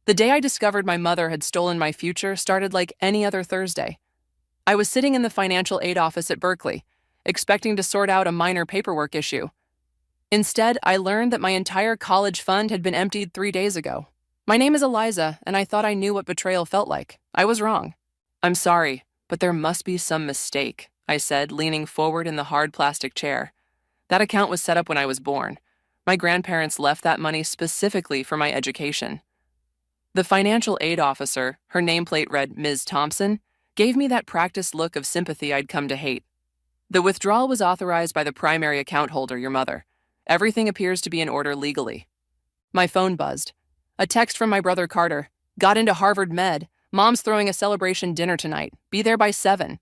The day I discovered my mother had stolen my future started like any other Thursday. I was sitting in the financial aid office at Berkeley, expecting to sort out a minor paperwork issue. Instead, I learned that my entire college fund had been emptied 3 days ago. My name is Eliza, and I thought I knew what betrayal felt like. I was wrong. I'm sorry, but there must be some mistake, I said, leaning forward in the hard plastic chair. That account was set up when I was born. My grandparents left that money specifically for my education. The financial aid officer, her nameplate read Ms. Thompson, gave me that practiced look of sympathy I'd come to hate. The withdrawal was authorized by the primary account holder, your mother. Everything appears to be in order legally. My phone buzzed. A text from my brother Carter. Got into Harvard Med. Mom's throwing a celebration dinner tonight. Be there by 7.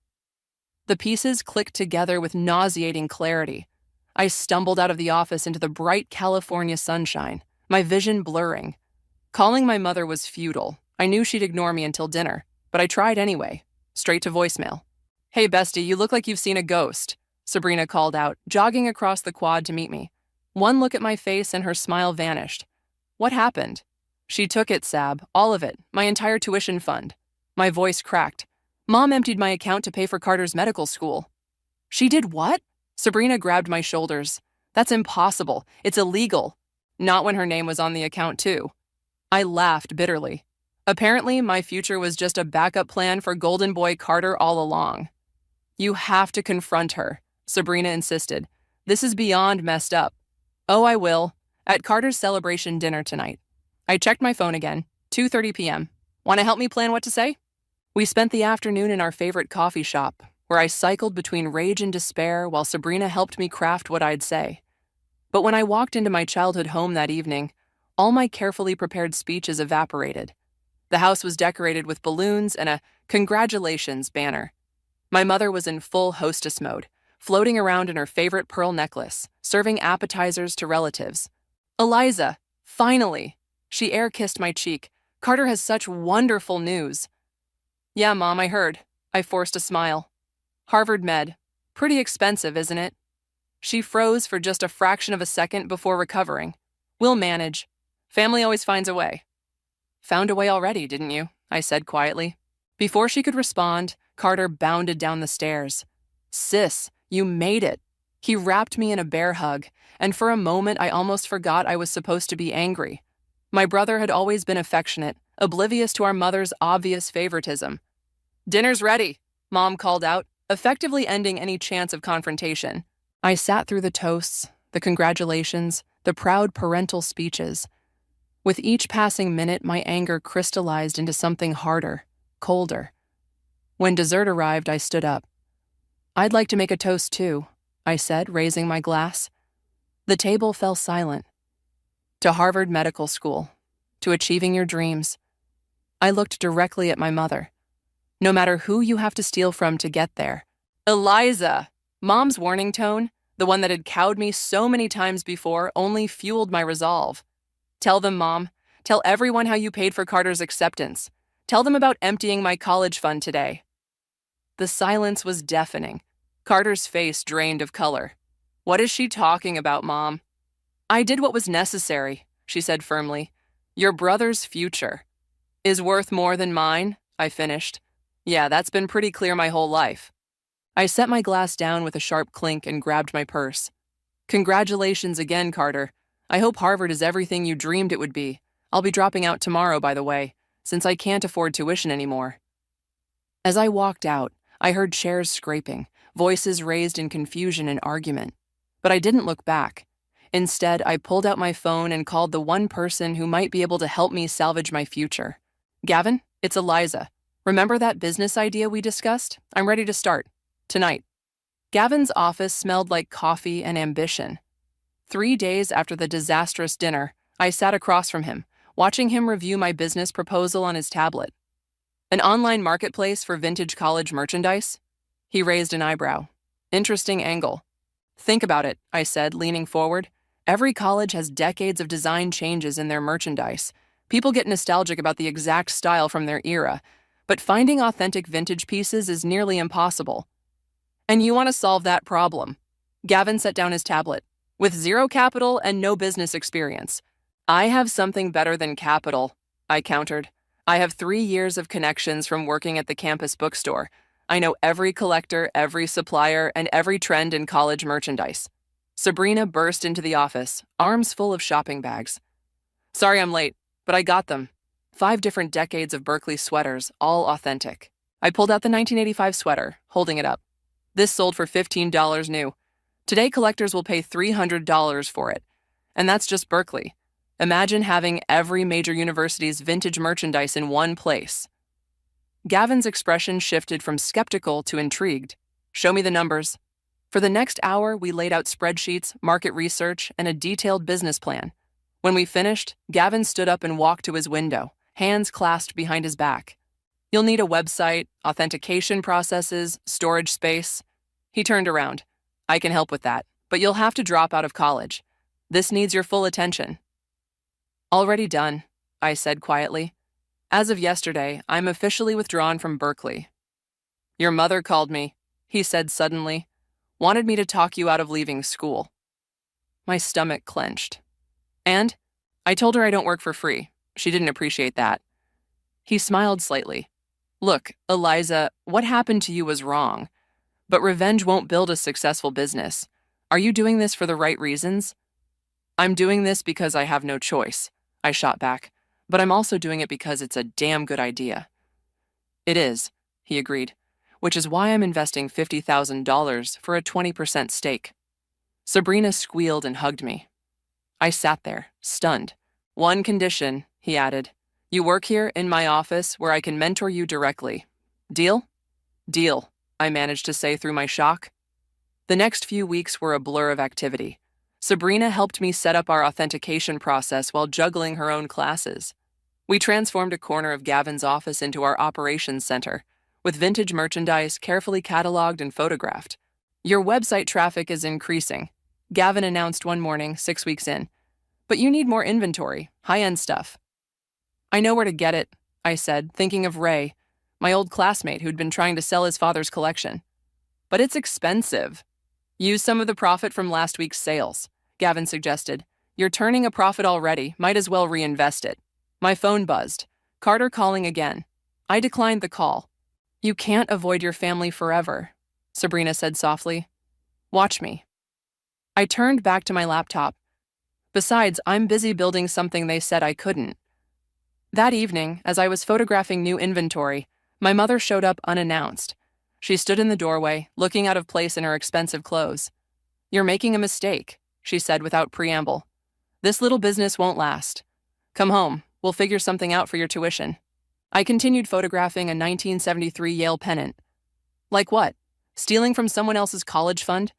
The pieces clicked together with nauseating clarity. I stumbled out of the office into the bright California sunshine, my vision blurring. Calling my mother was futile. I knew she'd ignore me until dinner, but I tried anyway. Straight to voicemail. Hey, bestie, you look like you've seen a ghost, Sabrina called out, jogging across the quad to meet me. One look at my face and her smile vanished. What happened? She took it, Sab, all of it, my entire tuition fund. My voice cracked. Mom emptied my account to pay for Carter's medical school. She did what? Sabrina grabbed my shoulders. That's impossible. It's illegal. Not when her name was on the account, too. I laughed bitterly. Apparently, my future was just a backup plan for Golden Boy Carter all along. You have to confront her, Sabrina insisted. This is beyond messed up. Oh, I will. At Carter's celebration dinner tonight. I checked my phone again. 2:30 p.m. Want to help me plan what to say? We spent the afternoon in our favorite coffee shop, where I cycled between rage and despair while Sabrina helped me craft what I'd say. But when I walked into my childhood home that evening, all my carefully prepared speeches evaporated. The house was decorated with balloons and a "Congratulations" banner. My mother was in full hostess mode, floating around in her favorite pearl necklace, serving appetizers to relatives. Eliza, finally! She air-kissed my cheek. Carter has such wonderful news. Yeah, Mom, I heard. I forced a smile. Harvard Med. Pretty expensive, isn't it? She froze for just a fraction of a second before recovering. We'll manage. Family always finds a way. Found a way already, didn't you? I said quietly. Before she could respond, Carter bounded down the stairs. Sis, you made it. He wrapped me in a bear hug, and for a moment I almost forgot I was supposed to be angry. My brother had always been affectionate, oblivious to our mother's obvious favoritism. Dinner's ready, Mom called out, effectively ending any chance of confrontation. I sat through the toasts, the congratulations, the proud parental speeches. With each passing minute, my anger crystallized into something harder, colder. When dessert arrived, I stood up. I'd like to make a toast too, I said, raising my glass. The table fell silent. To Harvard Medical School, to achieving your dreams. I looked directly at my mother. No matter who you have to steal from to get there. Eliza! Mom's warning tone, the one that had cowed me so many times before, only fueled my resolve. Tell them, Mom. Tell everyone how you paid for Carter's acceptance. Tell them about emptying my college fund today. The silence was deafening. Carter's face drained of color. What is she talking about, Mom? I did what was necessary, she said firmly. Your brother's future is worth more than mine, I finished. Yeah, that's been pretty clear my whole life. I set my glass down with a sharp clink and grabbed my purse. Congratulations again, Carter. I hope Harvard is everything you dreamed it would be. I'll be dropping out tomorrow, by the way, since I can't afford tuition anymore. As I walked out, I heard chairs scraping, voices raised in confusion and argument. But I didn't look back. Instead, I pulled out my phone and called the one person who might be able to help me salvage my future. Gavin, it's Eliza. Remember that business idea we discussed? I'm ready to start. Tonight. Gavin's office smelled like coffee and ambition. 3 days after the disastrous dinner, I sat across from him, watching him review my business proposal on his tablet. An online marketplace for vintage college merchandise? He raised an eyebrow. Interesting angle. Think about it, I said, leaning forward. Every college has decades of design changes in their merchandise. People get nostalgic about the exact style from their era, but finding authentic vintage pieces is nearly impossible. And you want to solve that problem. Gavin set down his tablet. With zero capital and no business experience. I have something better than capital. I countered. I have 3 years of connections from working at the campus bookstore. I know every collector, every supplier, and every trend in college merchandise. Sabrina burst into the office, arms full of shopping bags. Sorry I'm late, but I got them. 5 different decades of Berkeley sweaters, all authentic. I pulled out the 1985 sweater, holding it up. This sold for $15 new. Today, collectors will pay $300 for it. And that's just Berkeley. Imagine having every major university's vintage merchandise in one place. Gavin's expression shifted from skeptical to intrigued. Show me the numbers. For the next hour, we laid out spreadsheets, market research, and a detailed business plan. When we finished, Gavin stood up and walked to his window, hands clasped behind his back. You'll need a website, authentication processes, storage space. He turned around. I can help with that, but you'll have to drop out of college. This needs your full attention. Already done, I said quietly. As of yesterday, I'm officially withdrawn from Berkeley. Your mother called me, he said suddenly. Wanted me to talk you out of leaving school. My stomach clenched. And? I told her I don't work for free. She didn't appreciate that. He smiled slightly. Look, Eliza, what happened to you was wrong. But revenge won't build a successful business. Are you doing this for the right reasons? I'm doing this because I have no choice, I shot back. But I'm also doing it because it's a damn good idea. It is, he agreed, which is why I'm investing $50,000 for a 20% stake. Sabrina squealed and hugged me. I sat there, stunned. One condition, he added. You work here in my office where I can mentor you directly. Deal? Deal, I managed to say through my shock. The next few weeks were a blur of activity. Sabrina helped me set up our authentication process while juggling her own classes. We transformed a corner of Gavin's office into our operations center, with vintage merchandise carefully cataloged and photographed. Your website traffic is increasing, Gavin announced one morning, 6 weeks in. But you need more inventory, high-end stuff. I know where to get it, I said, thinking of Ray, my old classmate who'd been trying to sell his father's collection. But it's expensive. Use some of the profit from last week's sales, Gavin suggested. You're turning a profit already, might as well reinvest it. My phone buzzed. Carter calling again. I declined the call. You can't avoid your family forever, Sabrina said softly. Watch me. I turned back to my laptop. Besides, I'm busy building something they said I couldn't. That evening, as I was photographing new inventory, my mother showed up unannounced. She stood in the doorway, looking out of place in her expensive clothes. You're making a mistake, she said without preamble. This little business won't last. Come home, we'll figure something out for your tuition. I continued photographing a 1973 Yale pennant. Like what? Stealing from someone else's college fund?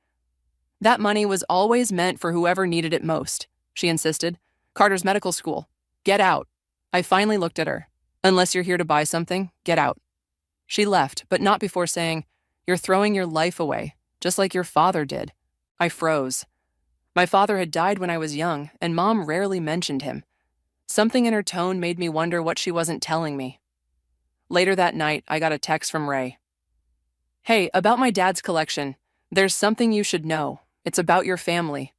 That money was always meant for whoever needed it most, she insisted. Carter's medical school. Get out. I finally looked at her. Unless you're here to buy something, get out. She left, but not before saying, You're throwing your life away, just like your father did. I froze. My father had died when I was young, and Mom rarely mentioned him. Something in her tone made me wonder what she wasn't telling me. Later that night, I got a text from Ray. Hey, about my dad's collection. There's something you should know. It's about your family.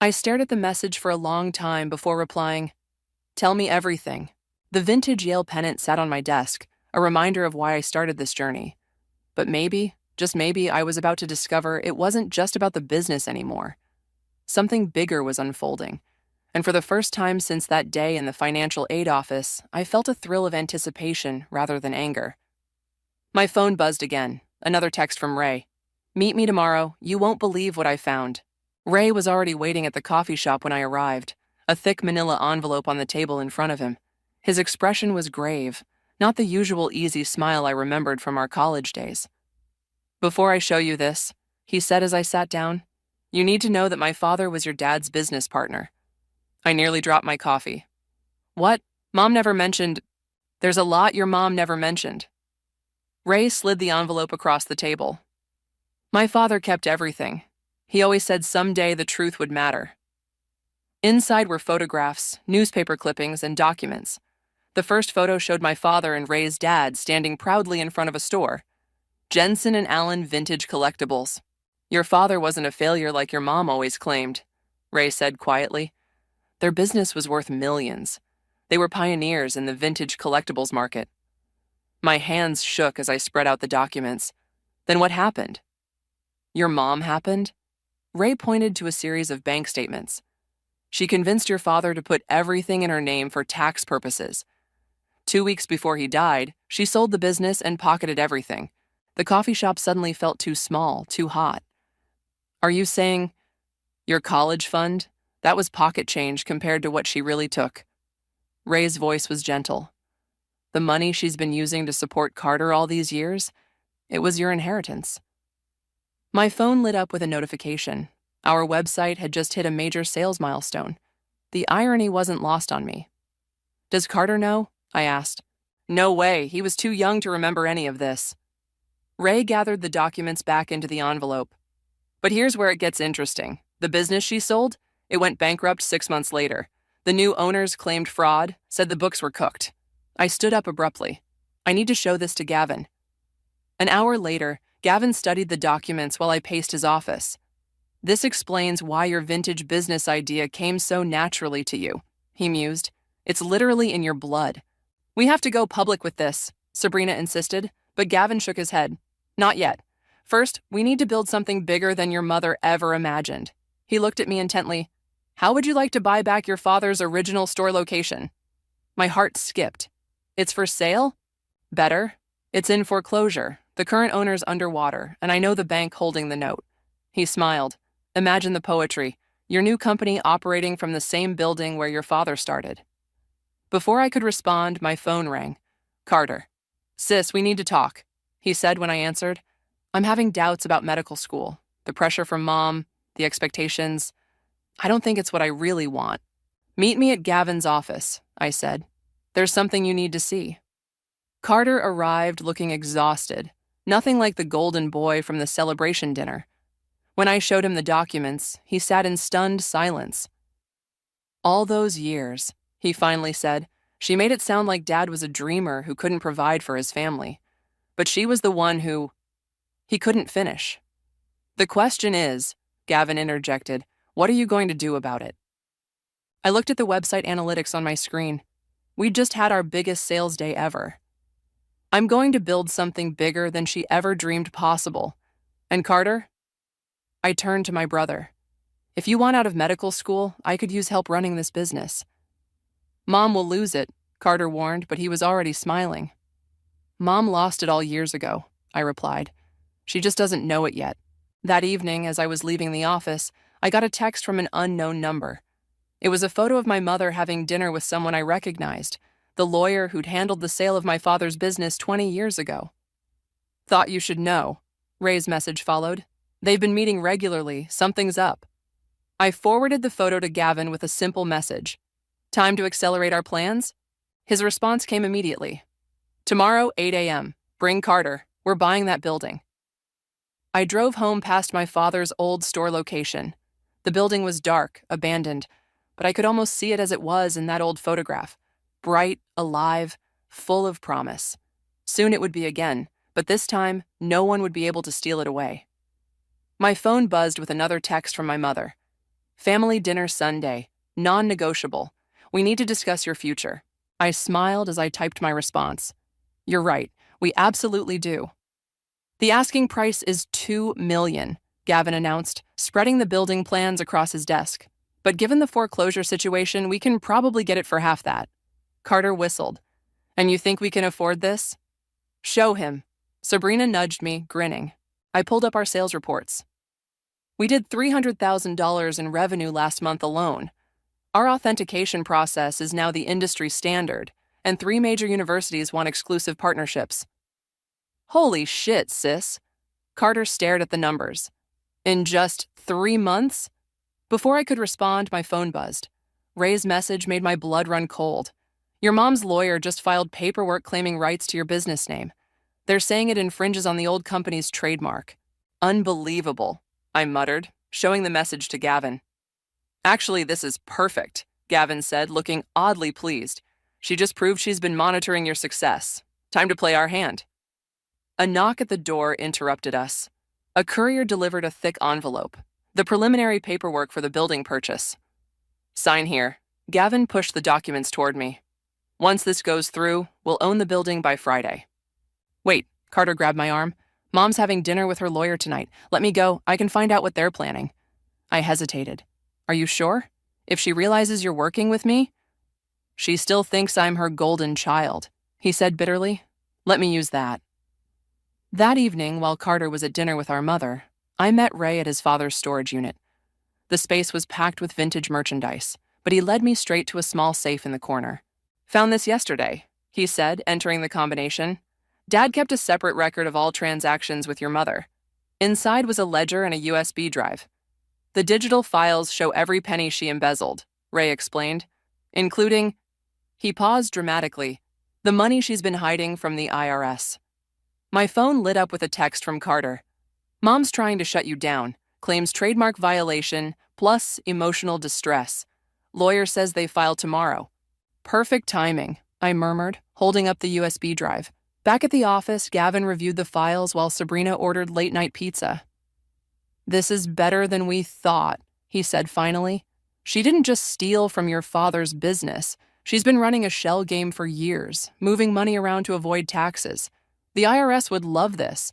I stared at the message for a long time before replying, Tell me everything. The vintage Yale pennant sat on my desk, a reminder of why I started this journey. But maybe, just maybe, I was about to discover it wasn't just about the business anymore. Something bigger was unfolding. And for the first time since that day in the financial aid office, I felt a thrill of anticipation rather than anger. My phone buzzed again, another text from Ray. Meet me tomorrow. You won't believe what I found. Ray was already waiting at the coffee shop when I arrived, a thick manila envelope on the table in front of him. His expression was grave, not the usual easy smile I remembered from our college days. Before I show you this, he said as I sat down, you need to know that my father was your dad's business partner. I nearly dropped my coffee. What? Mom never mentioned. There's a lot your mom never mentioned. Ray slid the envelope across the table. My father kept everything. He always said someday the truth would matter. Inside were photographs, newspaper clippings, and documents. The first photo showed my father and Ray's dad standing proudly in front of a store. Jensen and Allen Vintage Collectibles. Your father wasn't a failure like your mom always claimed, Ray said quietly. Their business was worth millions. They were pioneers in the vintage collectibles market. My hands shook as I spread out the documents. Then what happened? Your mom happened? Ray pointed to a series of bank statements. She convinced your father to put everything in her name for tax purposes. 2 weeks before he died, she sold the business and pocketed everything. The coffee shop suddenly felt too small, too hot. Are you saying your college fund? That was pocket change compared to what she really took. Ray's voice was gentle. The money she's been using to support Carter all these years, it was your inheritance. My phone lit up with a notification. Our website had just hit a major sales milestone. The irony wasn't lost on me. Does Carter know? I asked. No way, he was too young to remember any of this. Ray gathered the documents back into the envelope. But here's where it gets interesting. The business she sold, it went bankrupt 6 months later. The new owners claimed fraud, said the books were cooked. I stood up abruptly. I need to show this to Gavin. An hour later, Gavin studied the documents while I paced his office. This explains why your vintage business idea came so naturally to you, he mused. It's literally in your blood. We have to go public with this, Sabrina insisted, but Gavin shook his head. Not yet. First, we need to build something bigger than your mother ever imagined. He looked at me intently. How would you like to buy back your father's original store location? My heart skipped. It's for sale? Better. It's in foreclosure. The current owner's underwater, and I know the bank holding the note. He smiled. Imagine the poetry. Your new company operating from the same building where your father started. Before I could respond, my phone rang. Carter. Sis, we need to talk, he said when I answered. I'm having doubts about medical school. The pressure from Mom, the expectations. I don't think it's what I really want. Meet me at Gavin's office, I said. There's something you need to see. Carter arrived looking exhausted, nothing like the golden boy from the celebration dinner. When I showed him the documents, he sat in stunned silence. All those years, he finally said, she made it sound like Dad was a dreamer who couldn't provide for his family. But she was the one who... He couldn't finish. The question is, Gavin interjected, what are you going to do about it? I looked at the website analytics on my screen. We'd just had our biggest sales day ever. I'm going to build something bigger than she ever dreamed possible. And Carter? I turned to my brother. If you want out of medical school, I could use help running this business. Mom will lose it, Carter warned, but he was already smiling. Mom lost it all years ago, I replied. She just doesn't know it yet. That evening, as I was leaving the office, I got a text from an unknown number. It was a photo of my mother having dinner with someone I recognized, the lawyer who'd handled the sale of my father's business 20 years ago. Thought you should know, Ray's message followed. They've been meeting regularly, something's up. I forwarded the photo to Gavin with a simple message. Time to accelerate our plans? His response came immediately. Tomorrow, 8 a.m. Bring Carter. We're buying that building. I drove home past my father's old store location. The building was dark, abandoned, but I could almost see it as it was in that old photograph. Bright, alive, full of promise. Soon it would be again, but this time, no one would be able to steal it away. My phone buzzed with another text from my mother. Family dinner Sunday. Non-negotiable. We need to discuss your future. I smiled as I typed my response. You're right. We absolutely do. The asking price is $2 million, Gavin announced, spreading the building plans across his desk. But given the foreclosure situation, we can probably get it for half that. Carter whistled. And you think we can afford this? Show him. Sabrina nudged me, grinning. I pulled up our sales reports. We did $300,000 in revenue last month alone. Our authentication process is now the industry standard, and 3 major universities want exclusive partnerships. Holy shit, sis. Carter stared at the numbers. In just 3 months? Before I could respond, my phone buzzed. Ray's message made my blood run cold. Your mom's lawyer just filed paperwork claiming rights to your business name. They're saying it infringes on the old company's trademark. Unbelievable, I muttered, showing the message to Gavin. Actually, this is perfect, Gavin said, looking oddly pleased. She just proved she's been monitoring your success. Time to play our hand. A knock at the door interrupted us. A courier delivered a thick envelope, the preliminary paperwork for the building purchase. Sign here. Gavin pushed the documents toward me. Once this goes through, we'll own the building by Friday. Wait, Carter grabbed my arm. Mom's having dinner with her lawyer tonight. Let me go. I can find out what they're planning. I hesitated. Are you sure? If she realizes you're working with me? She still thinks I'm her golden child, he said bitterly. Let me use that. That evening, while Carter was at dinner with our mother, I met Ray at his father's storage unit. The space was packed with vintage merchandise, but he led me straight to a small safe in the corner. Found this yesterday, he said, entering the combination. Dad kept a separate record of all transactions with your mother. Inside was a ledger and a USB drive. The digital files show every penny she embezzled, Ray explained, including, he paused dramatically, the money she's been hiding from the IRS. My phone lit up with a text from Carter. Mom's trying to shut you down, claims trademark violation plus emotional distress. Lawyer says they file tomorrow. Perfect timing, I murmured, holding up the USB drive. Back at the office, Gavin reviewed the files while Sabrina ordered late-night pizza. This is better than we thought, he said finally. She didn't just steal from your father's business. She's been running a shell game for years, moving money around to avoid taxes. The IRS would love this.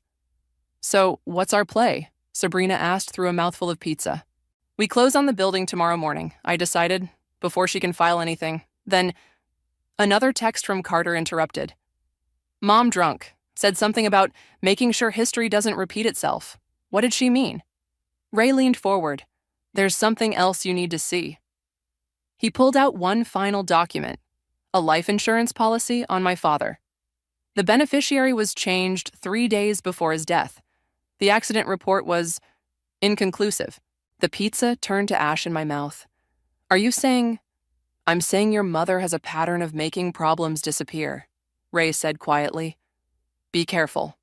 So, what's our play? Sabrina asked through a mouthful of pizza. We close on the building tomorrow morning, I decided, before she can file anything. Then, another text from Carter interrupted. Mom drunk, said something about making sure history doesn't repeat itself. What did she mean? Ray leaned forward. There's something else you need to see. He pulled out one final document, a life insurance policy on my father. The beneficiary was changed 3 days before his death. The accident report was inconclusive. The pizza turned to ash in my mouth. Are you saying... I'm saying your mother has a pattern of making problems disappear, Ray said quietly. Be careful.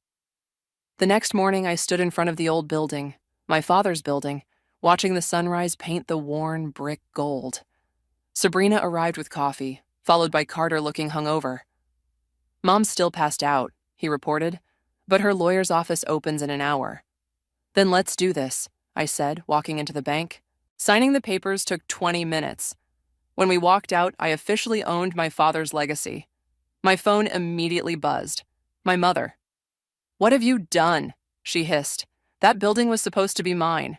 The next morning, I stood in front of the old building, my father's building, watching the sunrise paint the worn brick gold. Sabrina arrived with coffee, followed by Carter looking hungover. Mom's still passed out, he reported, but her lawyer's office opens in an hour. Then let's do this, I said, walking into the bank. Signing the papers took 20 minutes. When we walked out, I officially owned my father's legacy. My phone immediately buzzed. My mother. What have you done? She hissed. That building was supposed to be mine.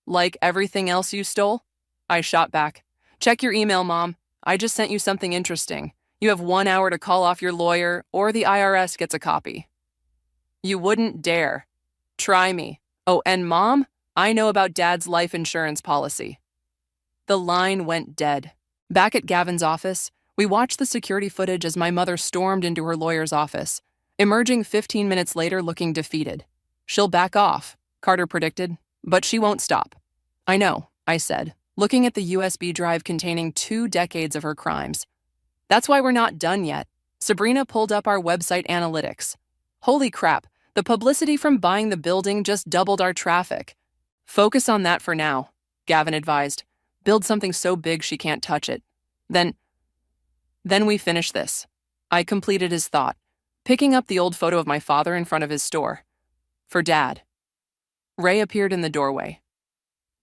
Like everything else you stole? I shot back. Check your email, Mom. I just sent you something interesting. You have 1 hour to call off your lawyer, or the IRS gets a copy. You wouldn't dare. Try me. Oh, and Mom, I know about Dad's life insurance policy. The line went dead. Back at Gavin's office, we watched the security footage as my mother stormed into her lawyer's office, emerging 15 minutes later looking defeated. She'll back off, Carter predicted, but she won't stop. I know, I said, looking at the USB drive containing 2 decades of her crimes. That's why we're not done yet. Sabrina pulled up our website analytics. Holy crap, the publicity from buying the building just doubled our traffic. Focus on that for now, Gavin advised. Build something so big she can't touch it. Then we finish this. I completed his thought, picking up the old photo of my father in front of his store. For Dad. Ray appeared in the doorway.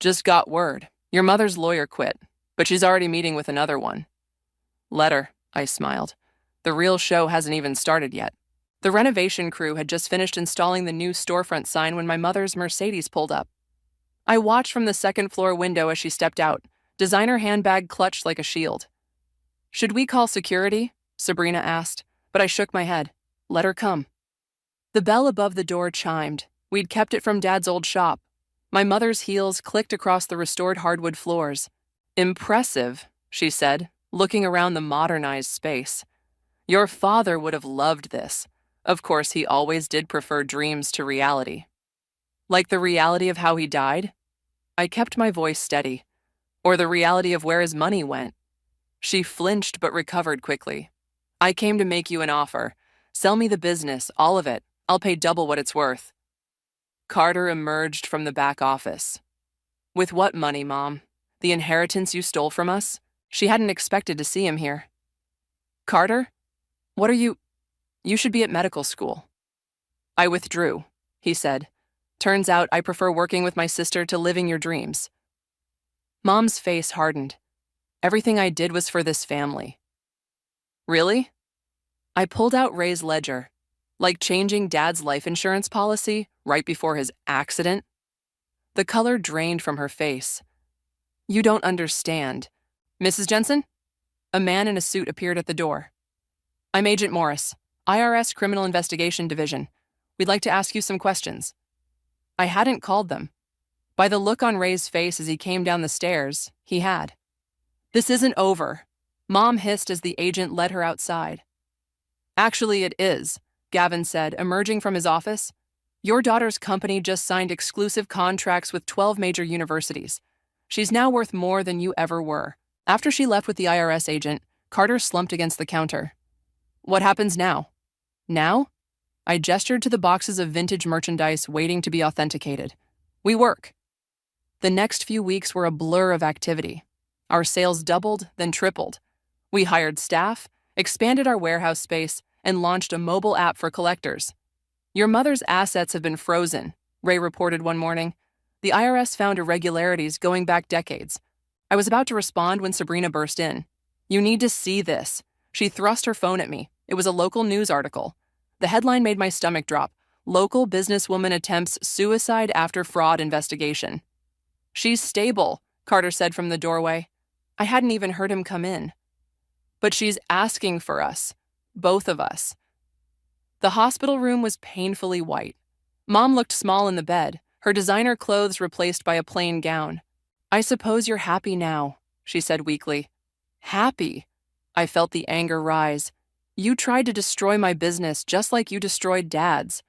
Just got word. Your mother's lawyer quit, but she's already meeting with another one. Let her, I smiled. The real show hasn't even started yet. The renovation crew had just finished installing the new storefront sign when my mother's Mercedes pulled up. I watched from the second-floor window as she stepped out, designer handbag clutched like a shield. Should we call security? Sabrina asked, but I shook my head. Let her come. The bell above the door chimed. We'd kept it from Dad's old shop. My mother's heels clicked across the restored hardwood floors. Impressive, she said, looking around the modernized space. Your father would have loved this. Of course, he always did prefer dreams to reality. Like the reality of how he died? I kept my voice steady. Or the reality of where his money went? She flinched but recovered quickly. I came to make you an offer. Sell me the business, all of it. I'll pay double what it's worth. Carter emerged from the back office. With what money, Mom? The inheritance you stole from us? She hadn't expected to see him here. Carter? What are you? You should be at medical school. I withdrew, he said. Turns out I prefer working with my sister to living your dreams. Mom's face hardened. Everything I did was for this family. Really? I pulled out Ray's ledger, like changing Dad's life insurance policy right before his accident. The color drained from her face. You don't understand. Mrs. Jensen? A man in a suit appeared at the door. I'm Agent Morris, IRS Criminal Investigation Division. We'd like to ask you some questions. I hadn't called them. By the look on Ray's face as he came down the stairs, he had. This isn't over, Mom hissed as the agent led her outside. Actually, it is, Gavin said, emerging from his office. Your daughter's company just signed exclusive contracts with 12 major universities. She's now worth more than you ever were. After she left with the IRS agent, Carter slumped against the counter. What happens now? Now? I gestured to the boxes of vintage merchandise waiting to be authenticated. We work. The next few weeks were a blur of activity. Our sales doubled, then tripled. We hired staff, expanded our warehouse space, and launched a mobile app for collectors. Your mother's assets have been frozen, Ray reported one morning. The IRS found irregularities going back decades. I was about to respond when Sabrina burst in. You need to see this. She thrust her phone at me. It was a local news article. The headline made my stomach drop. Local businesswoman attempts suicide after fraud investigation. She's stable, Carter said from the doorway. I hadn't even heard him come in. But she's asking for us. Both of us. The hospital room was painfully white. Mom looked small in the bed, her designer clothes replaced by a plain gown. I suppose you're happy now, she said weakly. Happy? I felt the anger rise. You tried to destroy my business just like you destroyed Dad's.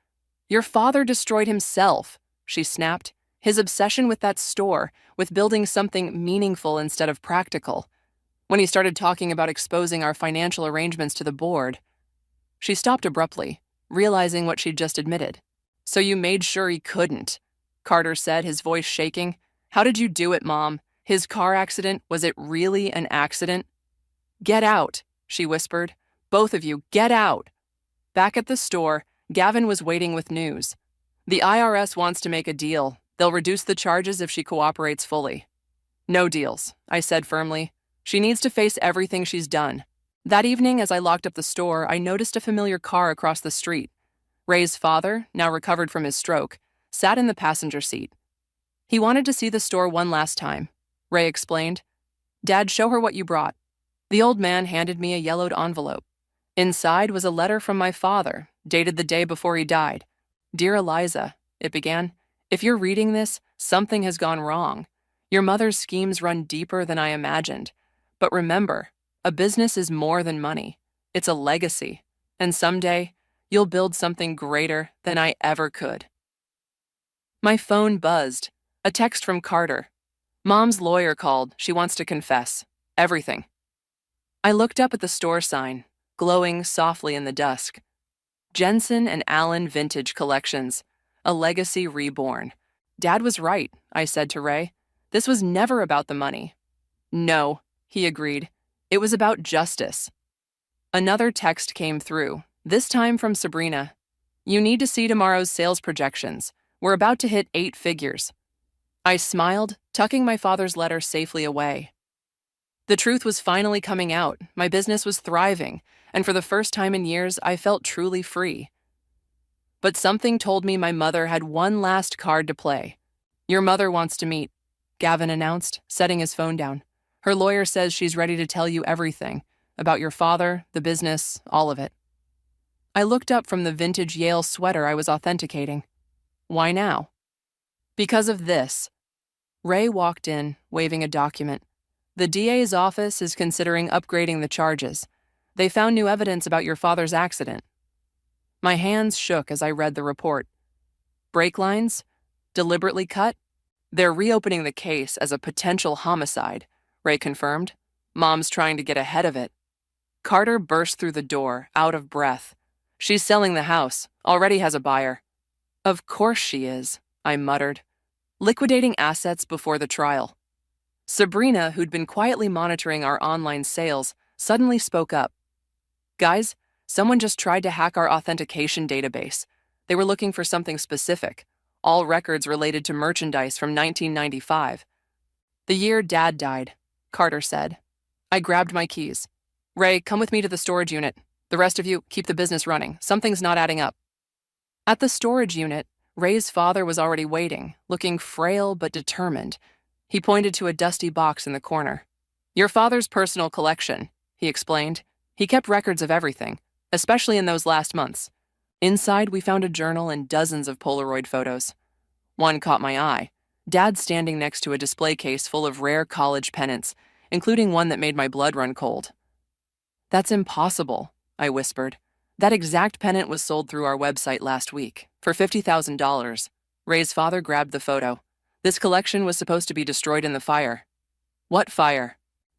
Your father destroyed himself, she snapped. His obsession with that store, with building something meaningful instead of practical. When he started talking about exposing our financial arrangements to the board. She stopped abruptly, realizing what she'd just admitted. So you made sure he couldn't, Carter said, his voice shaking. How did you do it, Mom? His car accident, was it really an accident? Get out, she whispered. Both of you, get out. Back at the store, Gavin was waiting with news. The IRS wants to make a deal. They'll reduce the charges if she cooperates fully. No deals, I said firmly. She needs to face everything she's done. That evening, as I locked up the store, I noticed a familiar car across the street. Ray's father, now recovered from his stroke, sat in the passenger seat. He wanted to see the store one last time, Ray explained. Dad, show her what you brought. The old man handed me a yellowed envelope. Inside was a letter from my father, dated the day before he died. Dear Eliza, it began, if you're reading this, something has gone wrong. Your mother's schemes run deeper than I imagined. But remember, a business is more than money. It's a legacy. And someday, you'll build something greater than I ever could. My phone buzzed. A text from Carter. Mom's lawyer called. She wants to confess. Everything. I looked up at the store sign, glowing softly in the dusk. Jensen and Allen Vintage Collections. A legacy reborn. Dad was right, I said to Ray. This was never about the money. No, he agreed. It was about justice. Another text came through, this time from Sabrina. You need to see tomorrow's sales projections. We're about to hit 8 figures. I smiled, tucking my father's letter safely away. The truth was finally coming out. My business was thriving, and for the first time in years, I felt truly free. But something told me my mother had one last card to play. Your mother wants to meet, Gavin announced, setting his phone down. Her lawyer says she's ready to tell you everything, about your father, the business, all of it. I looked up from the vintage Yale sweater I was authenticating. Why now? Because of this. Ray walked in, waving a document. The DA's office is considering upgrading the charges. They found new evidence about your father's accident. My hands shook as I read the report. Brake lines? Deliberately cut? They're reopening the case as a potential homicide, Ray confirmed. Mom's trying to get ahead of it. Carter burst through the door, out of breath. She's selling the house, already has a buyer. Of course she is, I muttered. Liquidating assets before the trial. Sabrina, who'd been quietly monitoring our online sales, suddenly spoke up. Guys, someone just tried to hack our authentication database. They were looking for something specific, all records related to merchandise from 1995. The year Dad died, Carter said. I grabbed my keys. Ray, come with me to the storage unit. The rest of you, keep the business running. Something's not adding up. At the storage unit, Ray's father was already waiting, looking frail but determined. He pointed to a dusty box in the corner. Your father's personal collection, he explained. He kept records of everything, especially in those last months. Inside, we found a journal and dozens of Polaroid photos. One caught my eye. Dad standing next to a display case full of rare college pennants, including one that made my blood run cold. That's impossible, I whispered. That exact pennant was sold through our website last week for $50,000. Ray's father grabbed the photo. This collection was supposed to be destroyed in the fire. What fire?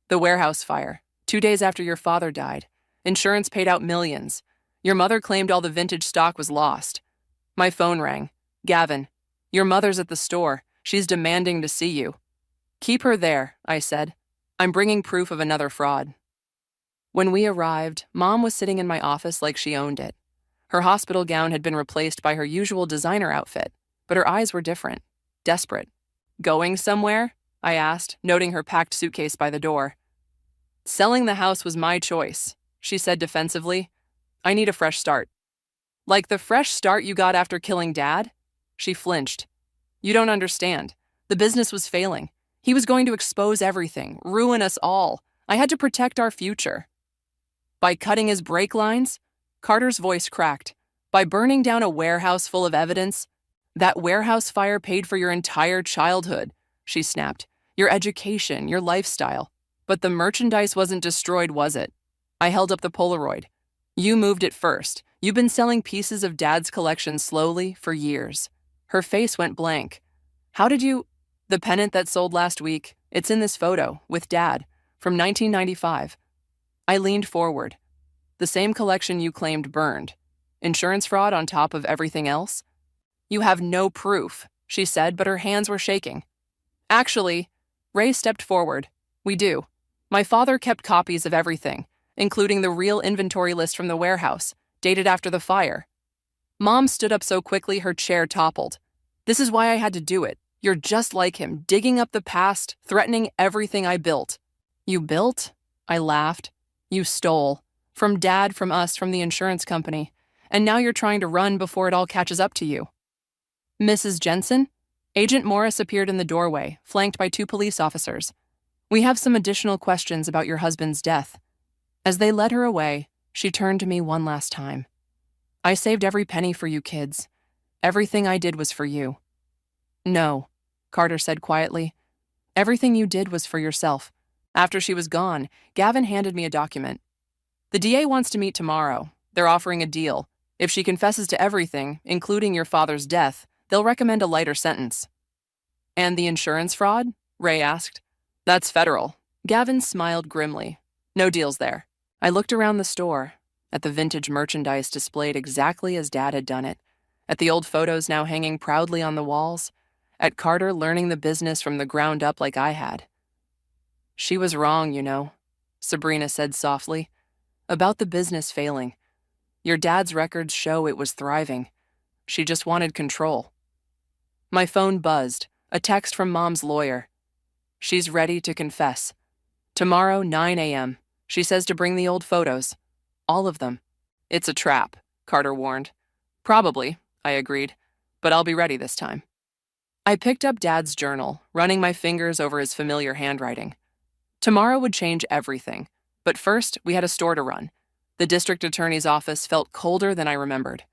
The warehouse fire. 2 days after your father died. Insurance paid out millions. Your mother claimed all the vintage stock was lost. My phone rang. Gavin, your mother's at the store. She's demanding to see you. Keep her there, I said. I'm bringing proof of another fraud. When we arrived, Mom was sitting in my office like she owned it. Her hospital gown had been replaced by her usual designer outfit, but her eyes were different, desperate. Going somewhere? I asked, noting her packed suitcase by the door. Selling the house was my choice, she said defensively. I need a fresh start. Like the fresh start you got after killing Dad? She flinched. You don't understand. The business was failing. He was going to expose everything, ruin us all. I had to protect our future. By cutting his brake lines? Carter's voice cracked. By burning down a warehouse full of evidence? That warehouse fire paid for your entire childhood, she snapped. Your education, your lifestyle. But the merchandise wasn't destroyed, was it? I held up the Polaroid. You moved it first. You've been selling pieces of Dad's collection slowly for years. Her face went blank. How did you... The pennant that sold last week, it's in this photo, with Dad, from 1995. I leaned forward. The same collection you claimed burned. Insurance fraud on top of everything else? You have no proof, she said, but her hands were shaking. Actually, Ray stepped forward. We do. My father kept copies of everything, including the real inventory list from the warehouse, dated after the fire. Mom stood up so quickly her chair toppled. This is why I had to do it. You're just like him, digging up the past, threatening everything I built. You built? I laughed. You stole. From Dad, from us, from the insurance company. And now you're trying to run before it all catches up to you. Mrs. Jensen? Agent Morris appeared in the doorway, flanked by 2 police officers. We have some additional questions about your husband's death. As they led her away, she turned to me one last time. I saved every penny for you kids. Everything I did was for you. No, Carter said quietly. Everything you did was for yourself. After she was gone, Gavin handed me a document. The DA wants to meet tomorrow. They're offering a deal. If she confesses to everything, including your father's death, they'll recommend a lighter sentence. And the insurance fraud? Ray asked. That's federal. Gavin smiled grimly. No deals there. I looked around the store, at the vintage merchandise displayed exactly as Dad had done it, at the old photos now hanging proudly on the walls, at Carter learning the business from the ground up like I had. She was wrong, you know, Sabrina said softly, about the business failing. Your dad's records show it was thriving. She just wanted control. My phone buzzed, a text from Mom's lawyer. She's ready to confess. Tomorrow, 9 a.m. She says to bring the old photos. All of them. It's a trap, Carter warned. Probably, I agreed, but I'll be ready this time. I picked up Dad's journal, running my fingers over his familiar handwriting. Tomorrow would change everything, but first we had a store to run. The district attorney's office felt colder than I remembered.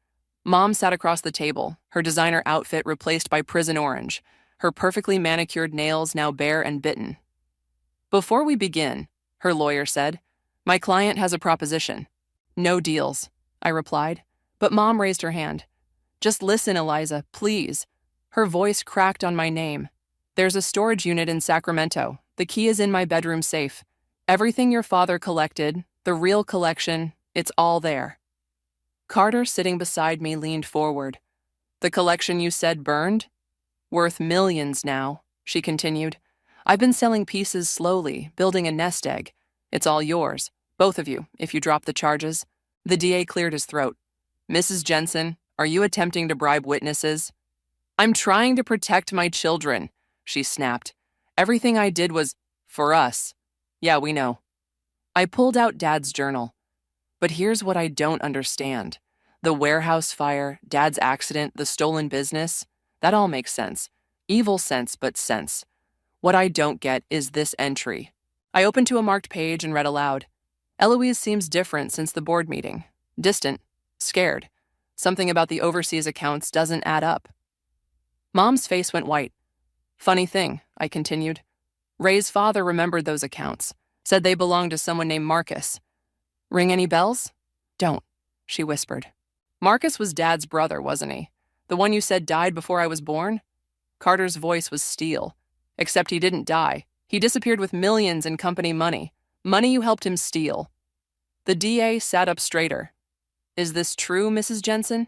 Mom sat across the table, her designer outfit replaced by prison orange, her perfectly manicured nails now bare and bitten. Before we begin, her lawyer said, my client has a proposition. No deals, I replied, but Mom raised her hand. Just listen, Eliza, please. Her voice cracked on my name. There's a storage unit in Sacramento. The key is in my bedroom safe. Everything your father collected, the real collection, it's all there. Carter, sitting beside me, leaned forward. The collection you said burned? Worth millions now, she continued. I've been selling pieces slowly, building a nest egg. It's all yours, both of you, if you drop the charges. The DA cleared his throat. Mrs. Jensen, are you attempting to bribe witnesses? I'm trying to protect my children, she snapped. Everything I did was for us. Yeah, we know. I pulled out Dad's journal. But here's what I don't understand. The warehouse fire, Dad's accident, the stolen business, that all makes sense. Evil sense, but sense. What I don't get is this entry. I opened to a marked page and read aloud. Eloise seems different since the board meeting. Distant. Scared. Something about the overseas accounts doesn't add up. Mom's face went white. Funny thing, I continued. Ray's father remembered those accounts. Said they belonged to someone named Marcus. Ring any bells? Don't, she whispered. Marcus was Dad's brother, wasn't he? The one you said died before I was born? Carter's voice was steel. Except he didn't die. He disappeared with millions in company money. Money you helped him steal. The DA sat up straighter. Is this true, Mrs. Jensen?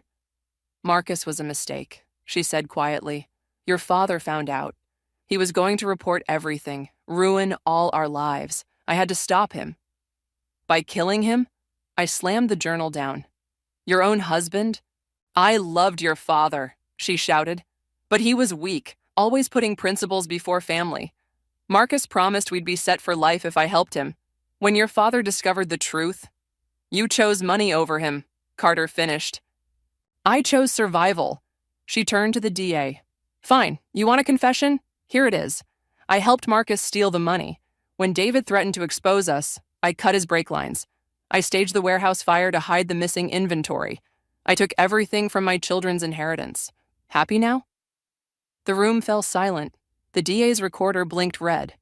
Marcus was a mistake, she said quietly. Your father found out. He was going to report everything, ruin all our lives. I had to stop him. By killing him? I slammed the journal down. Your own husband? I loved your father, she shouted. But he was weak, always putting principles before family. Marcus promised we'd be set for life if I helped him. When your father discovered the truth, you chose money over him, Carter finished. I chose survival. She turned to the DA. Fine, you want a confession? Here it is. I helped Marcus steal the money. When David threatened to expose us, I cut his brake lines. I staged the warehouse fire to hide the missing inventory. I took everything from my children's inheritance. Happy now? The room fell silent. The DA's recorder blinked red.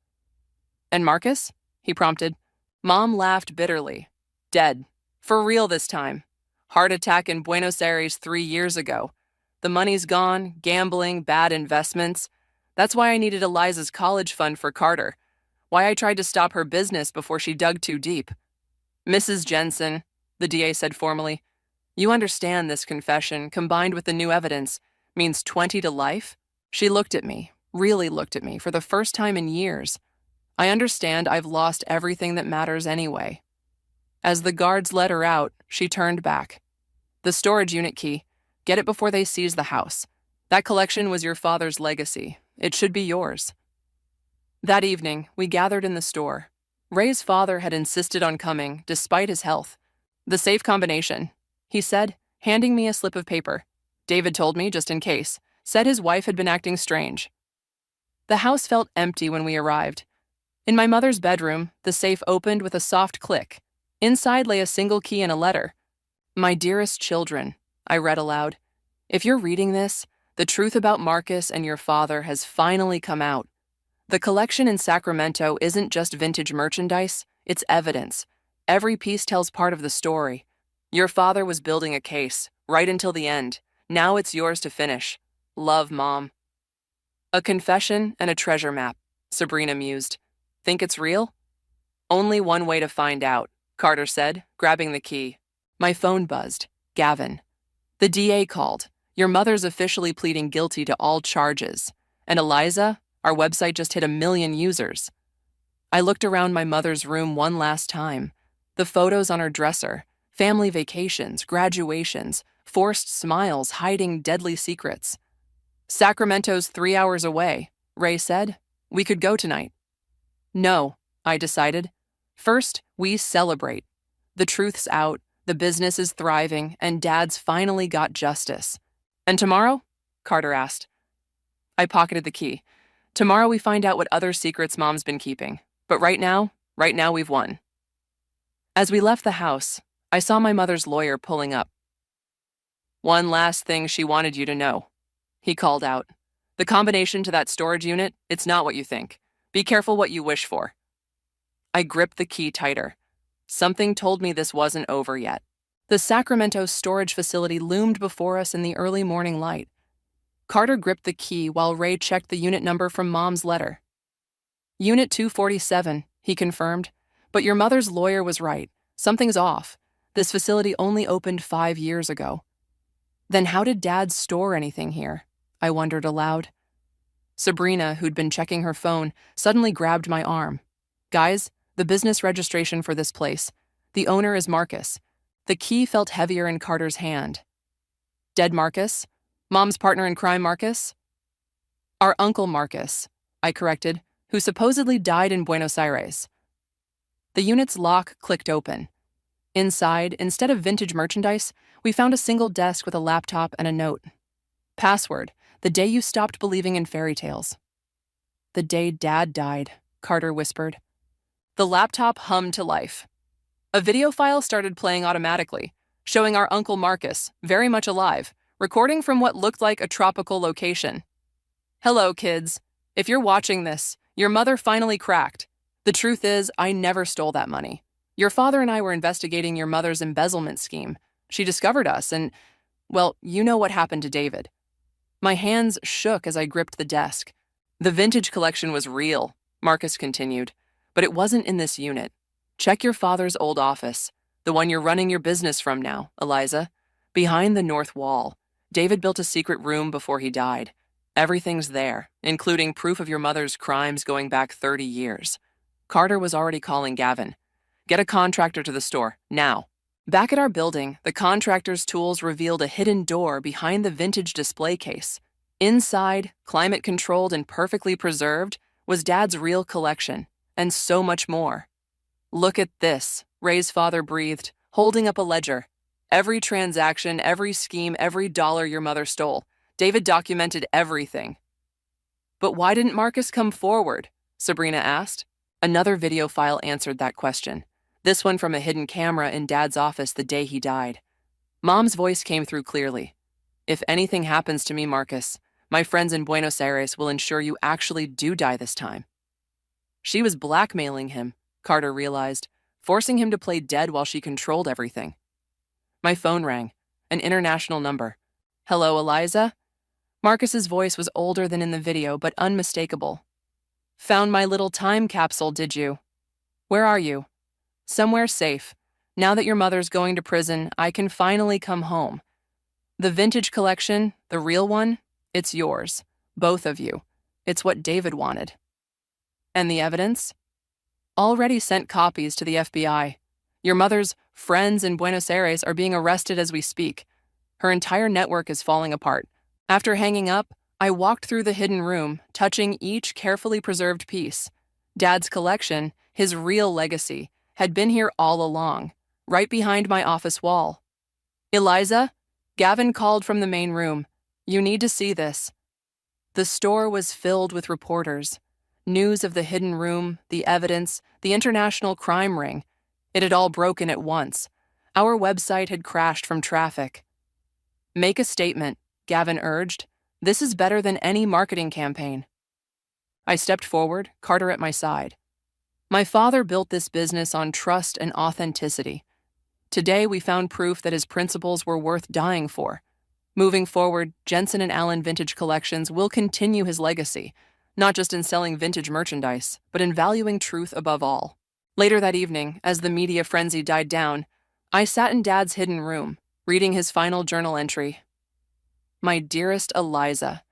And Marcus? He prompted. Mom laughed bitterly. Dead. For real this time. Heart attack in Buenos Aires 3 years ago. The money's gone, gambling, bad investments. That's why I needed Eliza's college fund for Carter. Why I tried to stop her business before she dug too deep. Mrs. Jensen, the DA said formally, you understand this confession, combined with the new evidence, means 20 to life? She looked at me, really looked at me, for the first time in years. I understand I've lost everything that matters anyway. As the guards let her out, she turned back. The storage unit key. Get it before they seize the house. That collection was your father's legacy. It should be yours. That evening, we gathered in the store. Ray's father had insisted on coming, despite his health. The safe combination, he said, handing me a slip of paper. David told me, just in case, said his wife had been acting strange. The house felt empty when we arrived. In my mother's bedroom, the safe opened with a soft click. Inside lay a single key and a letter. My dearest children, I read aloud. If you're reading this, the truth about Marcus and your father has finally come out. The collection in Sacramento isn't just vintage merchandise, it's evidence. Every piece tells part of the story. Your father was building a case, right until the end. Now it's yours to finish. Love, Mom. A confession and a treasure map, Sabrina mused. Think it's real? Only one way to find out, Carter said, grabbing the key. My phone buzzed. Gavin. The DA called. Your mother's officially pleading guilty to all charges. And Eliza, our website just hit 1 million users. I looked around my mother's room one last time. The photos on her dresser, family vacations, graduations, forced smiles hiding deadly secrets. Sacramento's 3 hours away, Ray said. We could go tonight. No, I decided. First, we celebrate. The truth's out, the business is thriving, and Dad's finally got justice. And tomorrow? Carter asked. I pocketed the key. Tomorrow we find out what other secrets Mom's been keeping. But right now we've won. As we left the house, I saw my mother's lawyer pulling up. One last thing she wanted you to know, he called out. The combination to that storage unit, it's not what you think. Be careful what you wish for. I gripped the key tighter. Something told me this wasn't over yet. The Sacramento storage facility loomed before us in the early morning light. Carter gripped the key while Ray checked the unit number from Mom's letter. Unit 247, he confirmed. But your mother's lawyer was right. Something's off. This facility only opened 5 years ago. Then how did Dad store anything here? I wondered aloud. Sabrina, who'd been checking her phone, suddenly grabbed my arm. Guys, the business registration for this place. The owner is Marcus. The key felt heavier in Carter's hand. Dead Marcus? Mom's partner in crime, Marcus? Our uncle Marcus, I corrected, who supposedly died in Buenos Aires. The unit's lock clicked open. Inside, instead of vintage merchandise, we found a single desk with a laptop and a note. Password: the day you stopped believing in fairy tales. The day Dad died, Carter whispered. The laptop hummed to life. A video file started playing automatically, showing our Uncle Marcus, very much alive, recording from what looked like a tropical location. Hello, kids. If you're watching this, your mother finally cracked. The truth is, I never stole that money. Your father and I were investigating your mother's embezzlement scheme. She discovered us and, well, you know what happened to David. My hands shook as I gripped the desk. The vintage collection was real, Marcus continued, but it wasn't in this unit. Check your father's old office, the one you're running your business from now, Eliza. Behind the north wall, David built a secret room before he died. Everything's there, including proof of your mother's crimes going back 30 years. Carter was already calling Gavin. Get a contractor to the store, now. Back at our building, the contractor's tools revealed a hidden door behind the vintage display case. Inside, climate-controlled and perfectly preserved, was Dad's real collection, and so much more. Look at this, Ray's father breathed, holding up a ledger. Every transaction, every scheme, every dollar your mother stole. David documented everything. But why didn't Marcus come forward? Sabrina asked. Another video file answered that question, this one from a hidden camera in Dad's office the day he died. Mom's voice came through clearly. If anything happens to me, Marcus, my friends in Buenos Aires will ensure you actually do die this time. She was blackmailing him, Carter realized, forcing him to play dead while she controlled everything. My phone rang, an international number. Hello, Eliza? Marcus's voice was older than in the video, but unmistakable. Found my little time capsule, did you? Where are you? Somewhere safe. Now that your mother's going to prison, I can finally come home. The vintage collection, the real one, it's yours. Both of you. It's what David wanted. And the evidence? Already sent copies to the FBI. Your mother's friends in Buenos Aires are being arrested as we speak. Her entire network is falling apart. After hanging up, I walked through the hidden room, touching each carefully preserved piece. Dad's collection, his real legacy, had been here all along, right behind my office wall. Eliza? Gavin called from the main room. You need to see this. The store was filled with reporters. News of the hidden room, the evidence, the international crime ring. It had all broken at once. Our website had crashed from traffic. Make a statement, Gavin urged. This is better than any marketing campaign. I stepped forward, Carter at my side. My father built this business on trust and authenticity. Today we found proof that his principles were worth dying for. Moving forward, Jensen & Allen Vintage Collections will continue his legacy, not just in selling vintage merchandise, but in valuing truth above all. Later that evening, as the media frenzy died down, I sat in Dad's hidden room, reading his final journal entry. My dearest Eliza,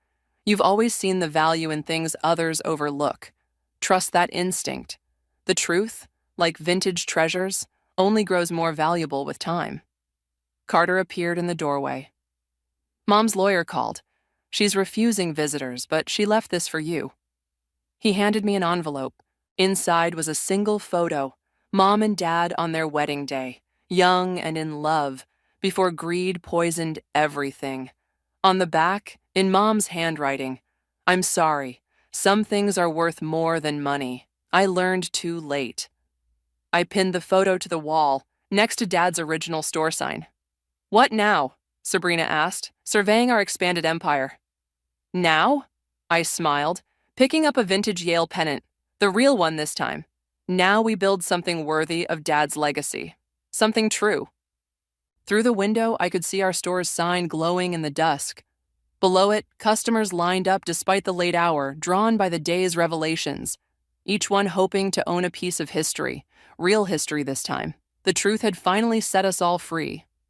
you've always seen the value in things others overlook. Trust that instinct. The truth, like vintage treasures, only grows more valuable with time. Carter appeared in the doorway. Mom's lawyer called. She's refusing visitors, but she left this for you. He handed me an envelope. Inside was a single photo, Mom and Dad on their wedding day, young and in love, before greed poisoned everything. On the back, in Mom's handwriting, I'm sorry, some things are worth more than money. I learned too late. I pinned the photo to the wall, next to Dad's original store sign. What now? Sabrina asked, surveying our expanded empire. Now? I smiled, picking up a vintage Yale pennant, the real one this time. Now we build something worthy of Dad's legacy. Something true. Through the window, I could see our store's sign glowing in the dusk. Below it, customers lined up despite the late hour, drawn by the day's revelations. Each one hoping to own a piece of history, real history this time. The truth had finally set us all free.